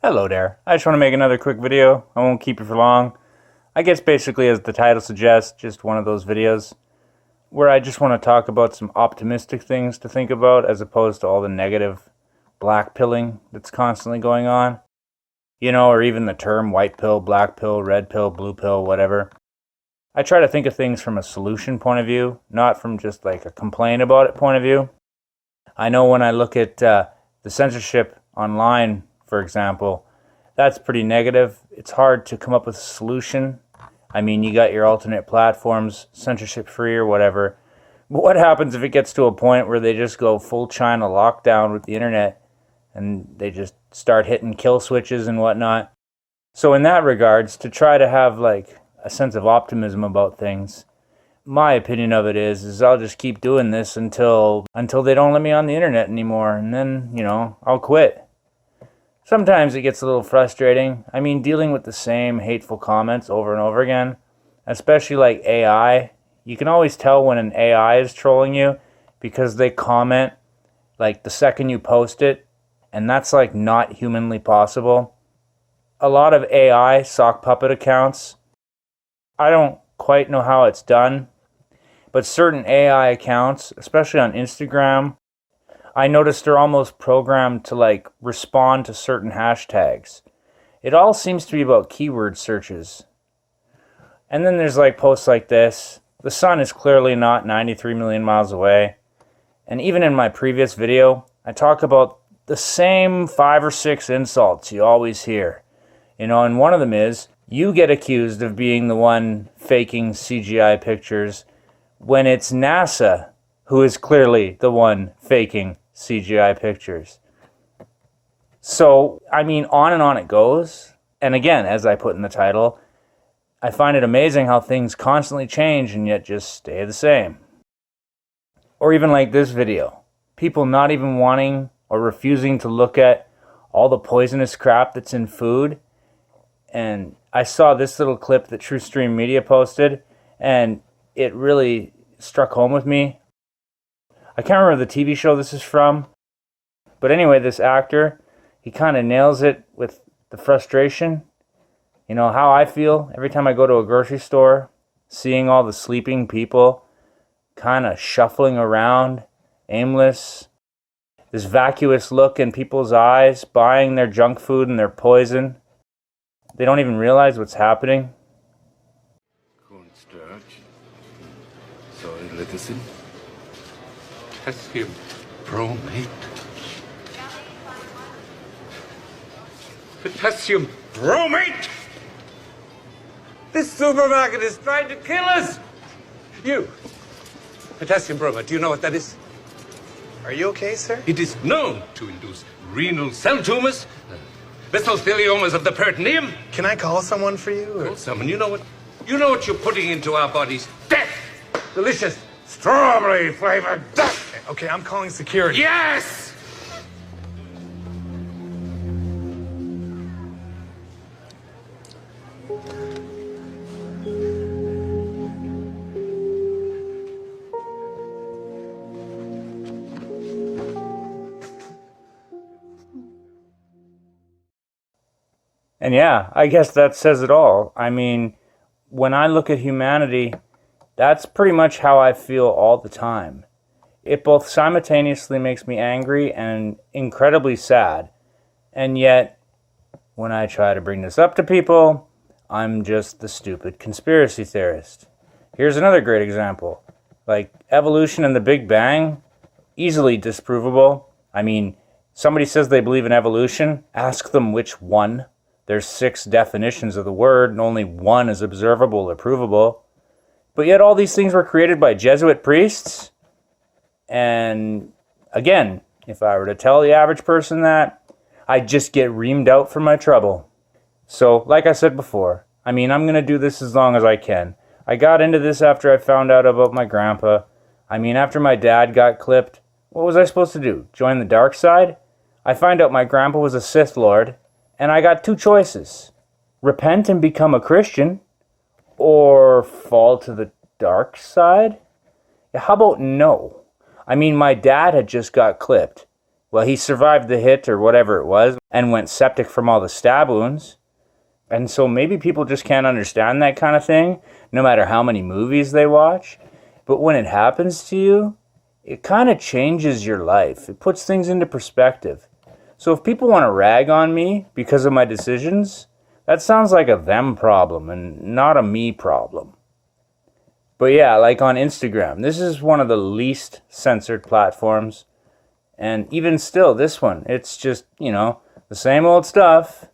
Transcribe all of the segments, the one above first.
Hello there. I just want to make another quick video. I won't keep you for long. I guess basically, as the title suggests, just one of those videos where I just want to talk about some optimistic things to think about as opposed to all the negative black pilling that's constantly going on. You know, or even the term white pill, black pill, red pill, blue pill, whatever. I try to think of things from a solution point of view, not from just like a complain about it point of view. I know when I look at the censorship online, for example, that's pretty negative. It's hard to come up with a solution. I mean, you got your alternate platforms, censorship free or whatever. But what happens if it gets to a point where they just go full China lockdown with the internet and they just start hitting kill switches and whatnot? So in that regards, to try to have like a sense of optimism about things, my opinion of it is I'll just keep doing this until they don't let me on the internet anymore, and then, you know, I'll quit. Sometimes it gets a little frustrating. I mean, dealing with the same hateful comments over and over again, especially like AI. You can always tell when an AI is trolling you because they comment like the second you post it, and that's like not humanly possible. A lot of AI sock puppet accounts, I don't quite know how it's done, but certain AI accounts, especially on Instagram, I noticed they're almost programmed to like respond to certain hashtags. It all seems to be about keyword searches. And then there's like posts like this. The sun is clearly not 93 million miles away. And even in my previous video, I talk about the same 5 or 6 insults you always hear. You know, and one of them is, you get accused of being the one faking CGI pictures when it's NASA who is clearly the one faking CGI pictures. So, I mean, on and on it goes. And again, as I put in the title, I find it amazing how things constantly change and yet just stay the same. Or even like this video. People not even wanting or refusing to look at all the poisonous crap that's in food. And I saw this little clip that TrueStream Media posted, and it really struck home with me. I can't remember the TV show this is from, but anyway, this actor, he kind of nails it with the frustration. You know, how I feel every time I go to a grocery store, seeing all the sleeping people kind of shuffling around, aimless, this vacuous look in people's eyes, buying their junk food and their poison. They don't even realize what's happening. Cornstarch, soy lecithin, potassium bromate. Potassium bromate! This supermarket is trying to kill us! You, potassium bromate, do you know what that is? Are you okay, sir? It is known to induce renal cell tumors, mesotheliomas of the peritoneum. Can I call someone for you? Call someone. You know what you're putting into our bodies? Death! Delicious strawberry flavored death! Okay, I'm calling security. Yes! And yeah, I guess that says it all. I mean, when I look at humanity, that's pretty much how I feel all the time. It both simultaneously makes me angry and incredibly sad. And yet, when I try to bring this up to people, I'm just the stupid conspiracy theorist. Here's another great example. Like, evolution and the Big Bang, easily disprovable. I mean, somebody says they believe in evolution, ask them which one. There's 6 definitions of the word, and only one is observable or provable. But yet all these things were created by Jesuit priests. And again, if I were to tell the average person that, I'd just get reamed out for my trouble. So, like I said before, I mean, I'm going to do this as long as I can. I got into this after I found out about my grandpa. I mean, after my dad got clipped, what was I supposed to do? Join the dark side? I find out my grandpa was a Sith Lord. And I got 2 choices. Repent and become a Christian, or fall to the dark side? How about no? I mean, my dad had just got clipped. Well, he survived the hit or whatever it was and went septic from all the stab wounds. And so maybe people just can't understand that kind of thing, no matter how many movies they watch. But when it happens to you, it kind of changes your life. It puts things into perspective. So if people want to rag on me because of my decisions, that sounds like a them problem and not a me problem. But yeah, like on Instagram, this is one of the least censored platforms. And even still, this one, it's just, the same old stuff.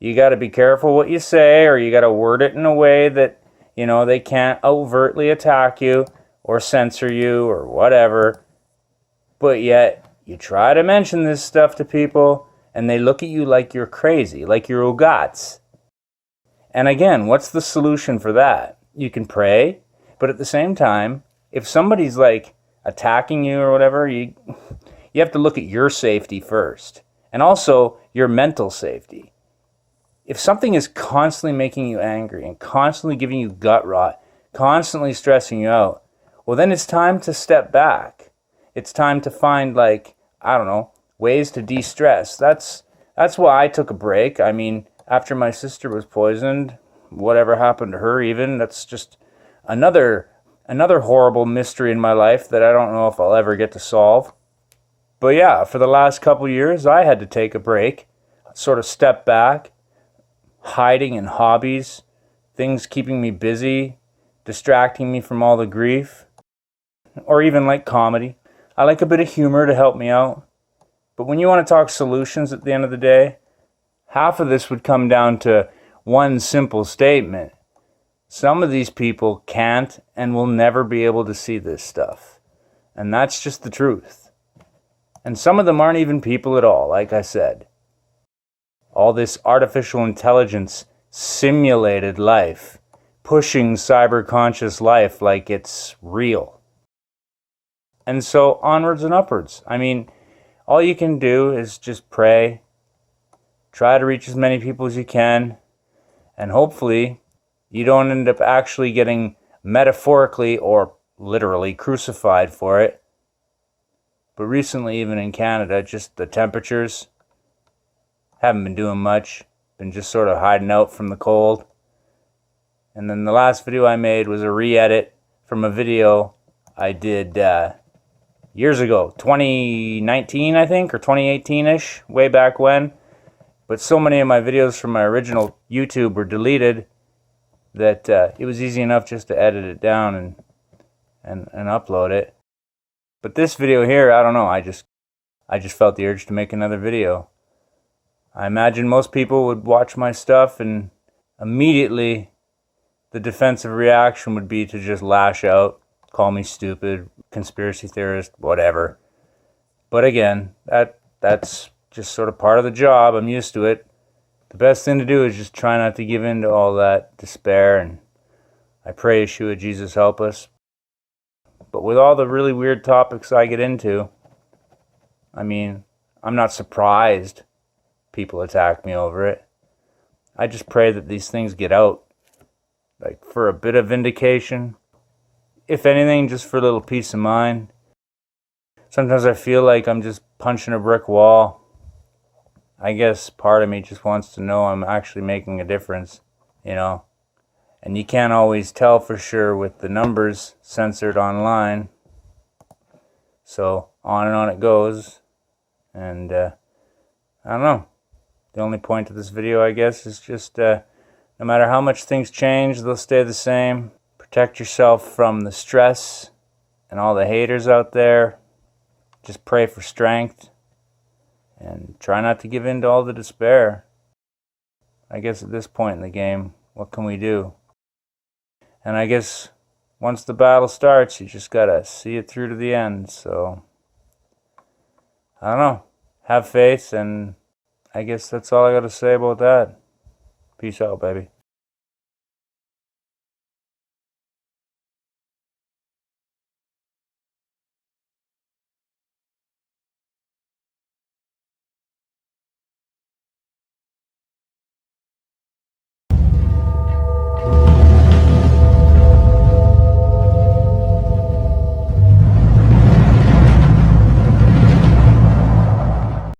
You got to be careful what you say, or you got to word it in a way that, they can't overtly attack you or censor you or whatever. But yet, you try to mention this stuff to people, and they look at you like you're crazy, like you're ugats. And again, what's the solution for that? You can pray, but at the same time, if somebody's like attacking you or whatever, you have to look at your safety first, and also your mental safety. If something is constantly making you angry and constantly giving you gut rot, constantly stressing you out, well, then it's time to step back. It's time to find, ways to de-stress. That's why I took a break. I mean, after my sister was poisoned, whatever happened to her even, that's just another horrible mystery in my life that I don't know if I'll ever get to solve. But yeah, for the last couple years, I had to take a break, sort of step back, hiding in hobbies, things keeping me busy, distracting me from all the grief, or even like comedy. I like a bit of humor to help me out. But when you want to talk solutions at the end of the day, half of this would come down to one simple statement. Some of these people can't and will never be able to see this stuff. And that's just the truth. And some of them aren't even people at all, like I said. All this artificial intelligence simulated life, pushing cyber-conscious life like it's real. And so onwards and upwards. I mean, all you can do is just pray, try to reach as many people as you can, and hopefully you don't end up actually getting metaphorically or literally crucified for it. But recently, even in Canada, just the temperatures haven't been doing much. Been just sort of hiding out from the cold. And then the last video I made was a re-edit from a video I did years ago, 2019 I think, or 2018-ish, way back when. But so many of my videos from my original YouTube were deleted that it was easy enough just to edit it down and upload it. But this video here, I don't know, I just felt the urge to make another video. I imagine most people would watch my stuff and immediately the defensive reaction would be to just lash out, call me stupid, conspiracy theorist, whatever. But again, that's just sort of part of the job. I'm used to it. The best thing to do is just try not to give in to all that despair, and I pray Yahshua Jesus help us. But with all the really weird topics I get into, I mean, I'm not surprised people attack me over it. I just pray that these things get out, like for a bit of vindication. If anything, just for a little peace of mind. Sometimes I feel like I'm just punching a brick wall. I guess part of me just wants to know I'm actually making a difference, And you can't always tell for sure with the numbers censored online. So on and on it goes. And I don't know. The only point of this video, I guess, is just no matter how much things change, they'll stay the same. Protect yourself from the stress and all the haters out there. Just pray for strength. And try not to give in to all the despair. I guess at this point in the game, what can we do? And I guess once the battle starts, you just gotta see it through to the end. So, I don't know. Have faith, and I guess that's all I gotta say about that. Peace out, baby.